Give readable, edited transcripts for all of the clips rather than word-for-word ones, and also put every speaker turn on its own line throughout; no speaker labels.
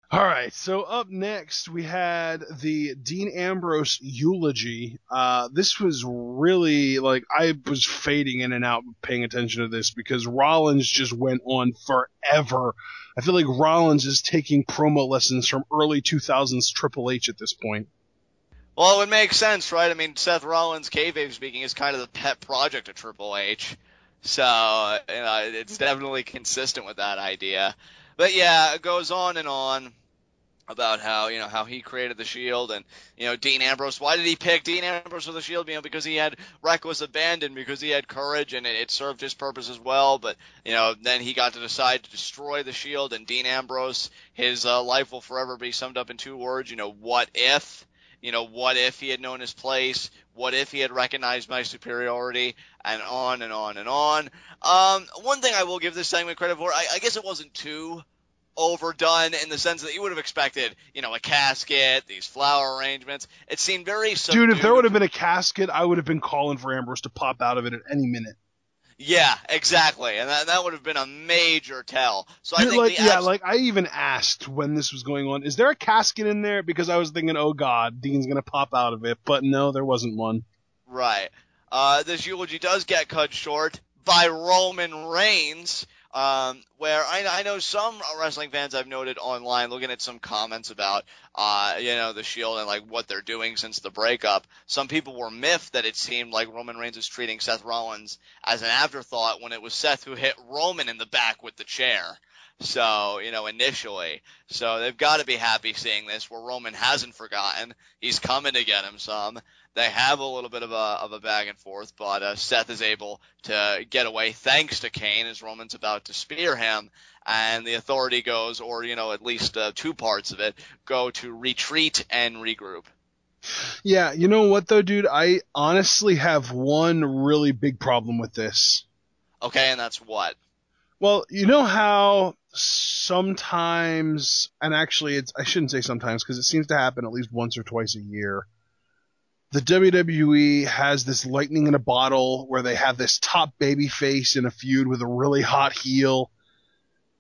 All right, so up next we had the Dean Ambrose eulogy. This was really like I was fading in and out paying attention to this because Rollins just went on forever. I feel like Rollins is taking promo lessons from early 2000s Triple H at this point.
Well, it would make sense, right? I mean, Seth Rollins, kayfabe speaking, is kind of the pet project of Triple H. So, it's definitely consistent with that idea. But yeah, it goes on and on about how he created the Shield and, Dean Ambrose. Why did he pick Dean Ambrose for the Shield? Because he had reckless abandon, because he had courage, and it served his purpose as well. But, then he got to decide to destroy the Shield, and Dean Ambrose, his life will forever be summed up in two words, what if? What if he had known his place? What if he had recognized my superiority? And on and on and on. One thing I will give this segment credit for, I guess it wasn't too overdone in the sense that you would have expected, a casket, these flower arrangements. It seemed very subdued.
Dude, if there would have been a casket, I would have been calling for Ambrose to pop out of it at any minute.
Yeah, exactly, and that would have been a major tell. So
Dude,
I think
I even asked when this was going on, is there a casket in there? Because I was thinking, oh god, Dean's gonna pop out of it, but no, there wasn't one.
Right. This eulogy does get cut short by Roman Reigns. Where I know some wrestling fans I've noted online looking at some comments about, the Shield and like what they're doing since the breakup. Some people were miffed that it seemed like Roman Reigns was treating Seth Rollins as an afterthought when it was Seth who hit Roman in the back with the chair. So, initially. So they've got to be happy seeing this where Roman hasn't forgotten. He's coming to get him some. They have a little bit of a back and forth, but Seth is able to get away thanks to Kane as Roman's about to spear him, and the authority goes, or at least two parts of it, go to retreat and regroup.
Yeah, you know what though, dude? I honestly have one really big problem with this.
Okay, and that's what?
Well, you know how sometimes, and actually I shouldn't say sometimes because it seems to happen at least once or twice a year, the WWE has this lightning in a bottle where they have this top baby face in a feud with a really hot heel,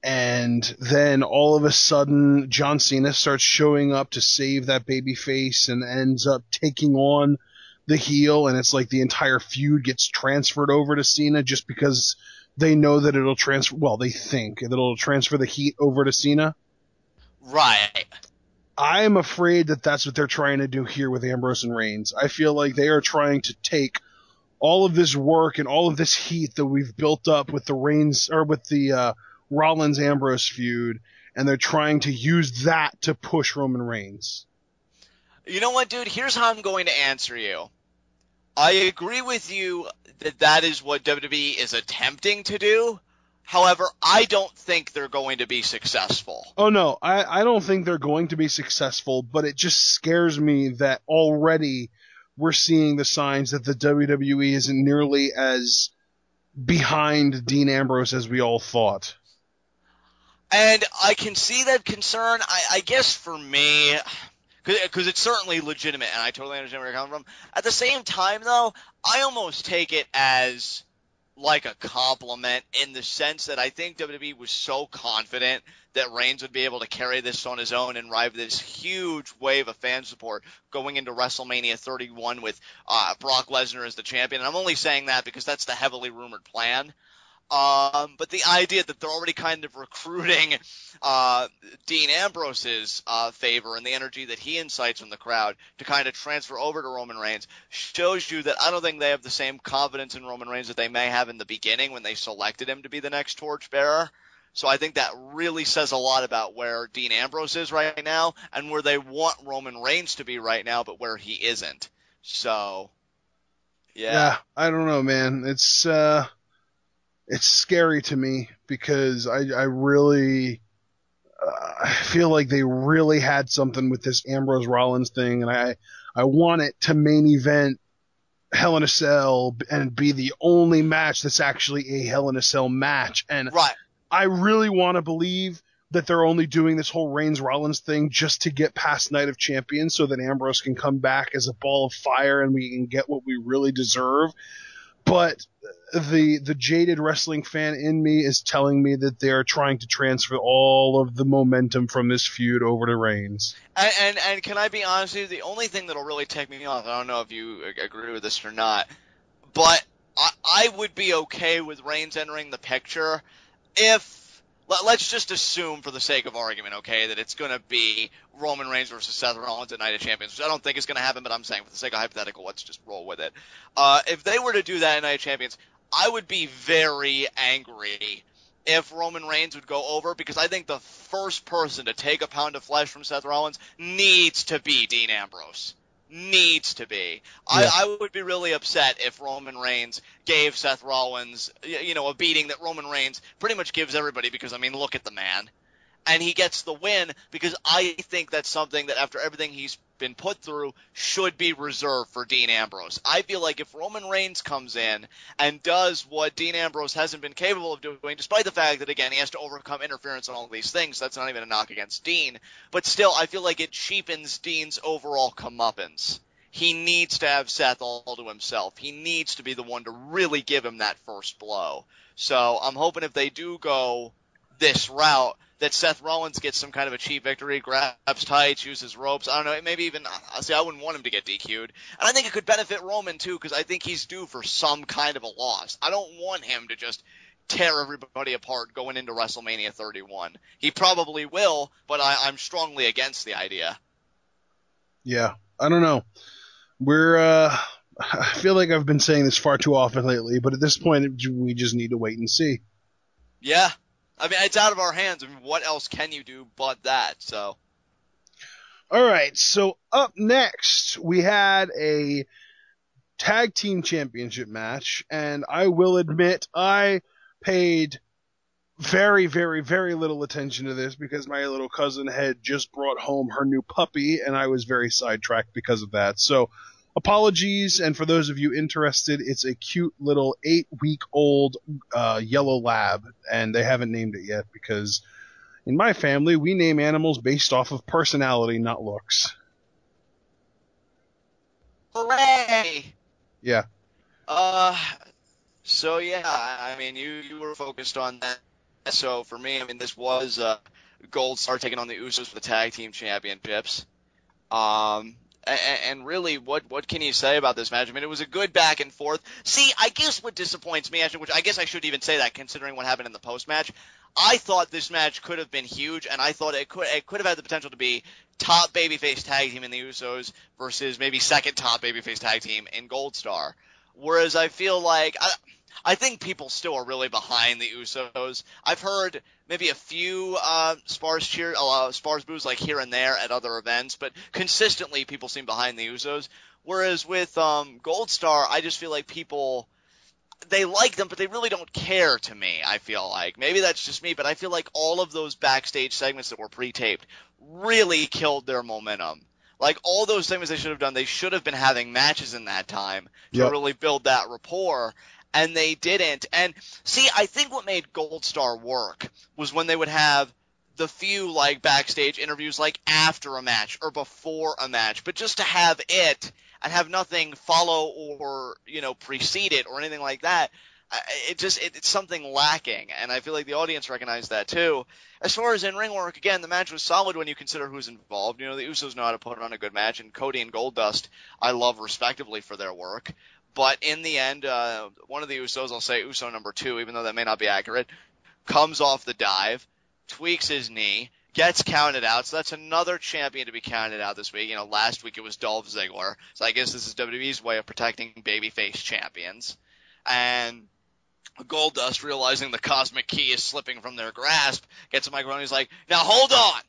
and then all of a sudden John Cena starts showing up to save that baby face and ends up taking on the heel, and it's like the entire feud gets transferred over to Cena just because they know that it'll transfer, well, they think that it'll transfer the heat over to Cena.
Right.
I'm afraid that that's what they're trying to do here with Ambrose and Reigns. I feel like they are trying to take all of this work and all of this heat that we've built up with the Reigns or with the Rollins Ambrose feud, and they're trying to use that to push Roman Reigns.
You know what, dude? Here's how I'm going to answer you. I agree with you that is what WWE is attempting to do. However, I don't think they're going to be successful.
Oh, no, I don't think they're going to be successful, but it just scares me that already we're seeing the signs that the WWE isn't nearly as behind Dean Ambrose as we all thought.
And I can see that concern. I guess for me, because it's certainly legitimate, and I totally understand where you're coming from. At the same time, though, I almost take it as like a compliment in the sense that I think WWE was so confident that Reigns would be able to carry this on his own and ride this huge wave of fan support going into WrestleMania 31 with Brock Lesnar as the champion. And I'm only saying that because that's the heavily rumored plan. But the idea that they're already kind of recruiting Dean Ambrose's favor and the energy that he incites from the crowd to kind of transfer over to Roman Reigns shows you that I don't think they have the same confidence in Roman Reigns that they may have in the beginning when they selected him to be the next torchbearer. So I think that really says a lot about where Dean Ambrose is right now and where they want Roman Reigns to be right now, but where he isn't. So, yeah,
I don't know, man. It's scary to me because I really I feel like they really had something with this Ambrose Rollins thing, and I want it to main event Hell in a Cell and be the only match that's actually a Hell in a Cell match. And
right.
I really want to believe that they're only doing this whole Reigns Rollins thing just to get past Night of Champions so that Ambrose can come back as a ball of fire and we can get what we really deserve. but the jaded wrestling fan in me is telling me that they're trying to transfer all of the momentum from this feud over to Reigns.
And can I be honest with you? The only thing that'll really take me off, I don't know if you agree with this or not, but I would be okay with Reigns entering the picture if, let's just assume for the sake of argument, okay, that it's going to be Roman Reigns versus Seth Rollins at Night of Champions, which I don't think is going to happen, but I'm saying for the sake of hypothetical, let's just roll with it. If they were to do that at Night of Champions, I would be very angry if Roman Reigns would go over, because I think the first person to take a pound of flesh from Seth Rollins needs to be Dean Ambrose. Needs to be.
Yeah.
I would be really upset if Roman Reigns gave Seth Rollins, a beating that Roman Reigns pretty much gives everybody, because, I mean, look at the man. And he gets the win, because I think that's something that, after everything he's been put through, should be reserved for Dean Ambrose. I feel like if Roman Reigns comes in and does what Dean Ambrose hasn't been capable of doing, despite the fact that, again, he has to overcome interference and all these things, that's not even a knock against Dean, but still, I feel like it cheapens Dean's overall comeuppance. He needs to have Seth all to himself. He needs to be the one to really give him that first blow. So I'm hoping if they do go this route, that Seth Rollins gets some kind of a cheap victory, grabs tights, uses ropes. I don't know, maybe even, see, I wouldn't want him to get DQ'd. And I think it could benefit Roman, too, because I think he's due for some kind of a loss. I don't want him to just tear everybody apart going into WrestleMania 31. He probably will, but I'm strongly against the idea.
Yeah, I don't know. I feel like I've been saying this far too often lately, but at this point, we just need to wait and see.
Yeah. I mean, it's out of our hands. I mean, what else can you do but that? So.
All right. So up next, we had a tag team championship match, and I will admit I paid very, very, very little attention to this because my little cousin had just brought home her new puppy, and I was very sidetracked because of that. So apologies, and for those of you interested, it's a cute little 8-week-old yellow lab, and they haven't named it yet because in my family, we name animals based off of personality, not looks.
Hooray!
Yeah.
So yeah, I mean, you were focused on that. So for me, I mean, this was GoldStar taking on the Usos for the tag team championships. And really, what can you say about this match? I mean, it was a good back and forth. See, I guess what disappoints me, actually, which I guess I should even say that considering what happened in the post-match, I thought this match could have been huge, and I thought it could have had the potential to be top babyface tag team in the Usos versus maybe second top babyface tag team in GoldStar. Whereas I feel like I think people still are really behind the Usos. I've heard maybe a few sparse boos like here and there at other events, but consistently people seem behind the Usos. Whereas with GoldStar, I just feel like people, they like them, but they really don't care to me, I feel like. Maybe that's just me, but I feel like all of those backstage segments that were pre-taped really killed their momentum. Like, all those segments they should have done, they should have been having matches in that time to really build that rapport. And they didn't. And see, I think what made GoldStar work was when they would have the few like backstage interviews like after a match or before a match, but just to have it and have nothing follow or, precede it or anything like that, it's something lacking. And I feel like the audience recognized that too. As far as in-ring work, again, the match was solid when you consider who's involved. The Usos know how to put on a good match, and Cody and Goldust I love respectively for their work. But in the end, one of the Usos, I'll say Uso number 2, even though that may not be accurate, comes off the dive, tweaks his knee, gets counted out. So that's another champion to be counted out this week. Last week it was Dolph Ziggler. So I guess this is WWE's way of protecting babyface champions. And Goldust, realizing the cosmic key is slipping from their grasp, gets a microphone. He's like, now hold on.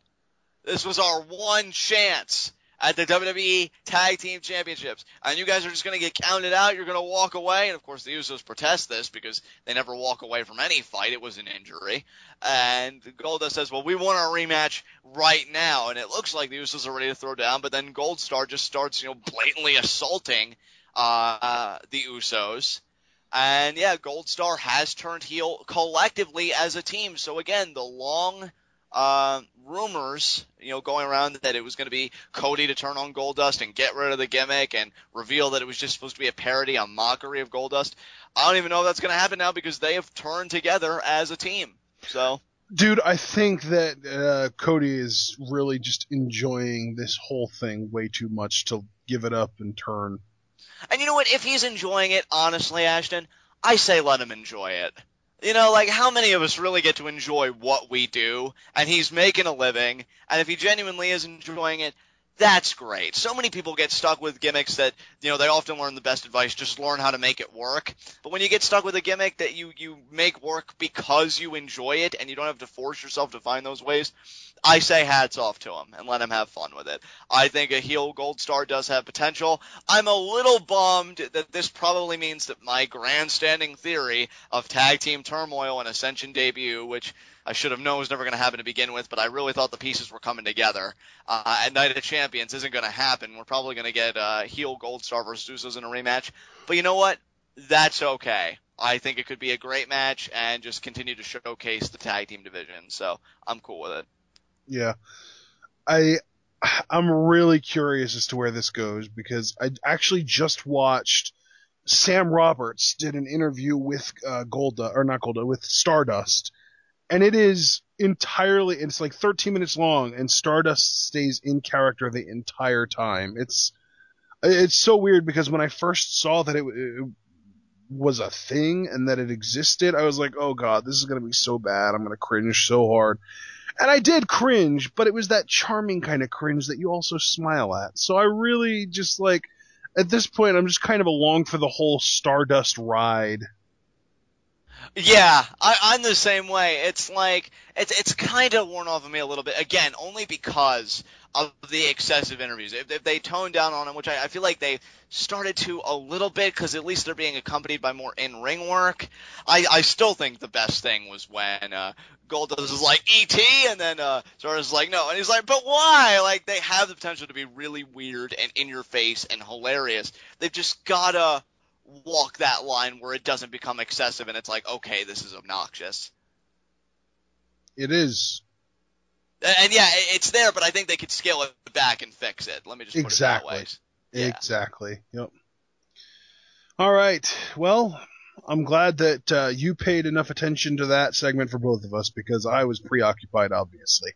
This was our one chance at the WWE Tag Team Championships. And you guys are just going to get counted out. You're going to walk away. And, of course, the Usos protest this because they never walk away from any fight. It was an injury. And Goldust says, well, we want our rematch right now. And it looks like the Usos are ready to throw down. But then GoldStar just starts, blatantly assaulting the Usos. And, yeah, GoldStar has turned heel collectively as a team. So, again, the long rumors, going around that it was going to be Cody to turn on Goldust and get rid of the gimmick and reveal that it was just supposed to be a parody, a mockery of Goldust. I don't even know if that's going to happen now because they have turned together as a team. So,
dude, I think that Cody is really just enjoying this whole thing way too much to give it up and turn.
And you know what? If he's enjoying it, honestly, Ashton, I say let him enjoy it. Like how many of us really get to enjoy what we do? And he's making a living, and if he genuinely is enjoying it, that's great. So many people get stuck with gimmicks that, they often learn the best advice, just learn how to make it work. But when you get stuck with a gimmick that you make work because you enjoy it and you don't have to force yourself to find those ways, I say hats off to him and let him have fun with it. I think a heel GoldStar does have potential. I'm a little bummed that this probably means that my grandstanding theory of tag team turmoil and Ascension debut, which I should have known was never going to happen to begin with, but I really thought the pieces were coming together. At Night of Champions isn't going to happen. We're probably going to get heel Goldstar versus Usos in a rematch. But you know what? That's okay. I think it could be a great match and just continue to showcase the tag team division. So I'm cool with it.
Yeah. I'm really curious as to where this goes because I actually just watched Sam Roberts did an interview with with Stardust. And it is it's like 13 minutes long, and Stardust stays in character the entire time. It's so weird because when I first saw that it was a thing and that it existed, I was like, oh god, this is going to be so bad. I'm going to cringe so hard. And I did cringe, but it was that charming kind of cringe that you also smile at. So I really just at this point, I'm just kind of along for the whole Stardust ride.
Yeah, I'm the same way. It's like it's kind of worn off of me a little bit. Again, only because of the excessive interviews. If they toned down on them, which I feel like they started to a little bit, because at least they're being accompanied by more in-ring work. I still think the best thing was when Goldust was like E.T. and then Stardust was like no, and he's like, but why? Like they have the potential to be really weird and in your face and hilarious. They've just gotta walk that line where it doesn't become excessive and it's like, okay, this is obnoxious.
It is.
And yeah, it's there, but I think they could scale it back and fix it. Let me just put it that way.
Yeah. Exactly. Yep. All right. Well, I'm glad that you paid enough attention to that segment for both of us because I was preoccupied, obviously.